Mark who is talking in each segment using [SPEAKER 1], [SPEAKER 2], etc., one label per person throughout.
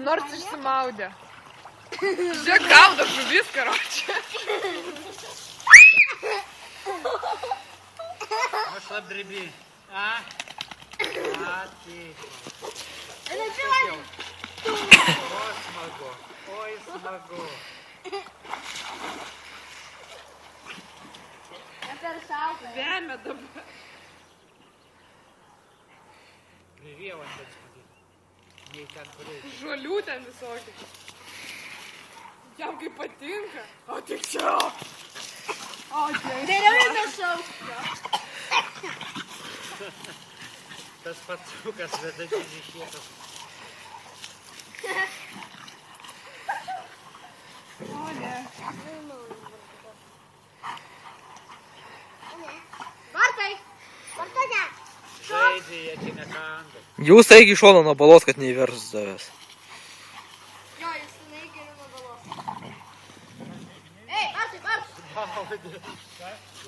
[SPEAKER 1] Nors išsimaudė. Žiūrėk, gaudo žuvis, karočią.
[SPEAKER 2] O šlapdribi. A? A, tai. O, smagu. Oi, smagu.
[SPEAKER 1] Žemė dabar.
[SPEAKER 2] Privėjo vandens padėti. Nei ten padėti.
[SPEAKER 1] Žolių ten visokių. Jam kaip patinka. O tik čia. O,
[SPEAKER 2] Tas patukas vedantis išėtas.
[SPEAKER 1] O, ne.
[SPEAKER 2] Žaidžiai, jie čia nekanda.
[SPEAKER 3] Jūs taigi iš šono nuo balos, kad neįversų savęs.
[SPEAKER 4] Jo, jis neįkėlė nuo balos. Ei, Bartai.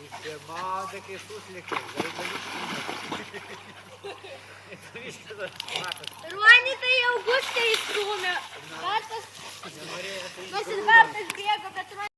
[SPEAKER 2] Išsimaudė, kai suslikai.
[SPEAKER 4] Ruonį tai Augustė įstūmė. Bartas. Nors ir Bartas bėgo, bet Ruonį.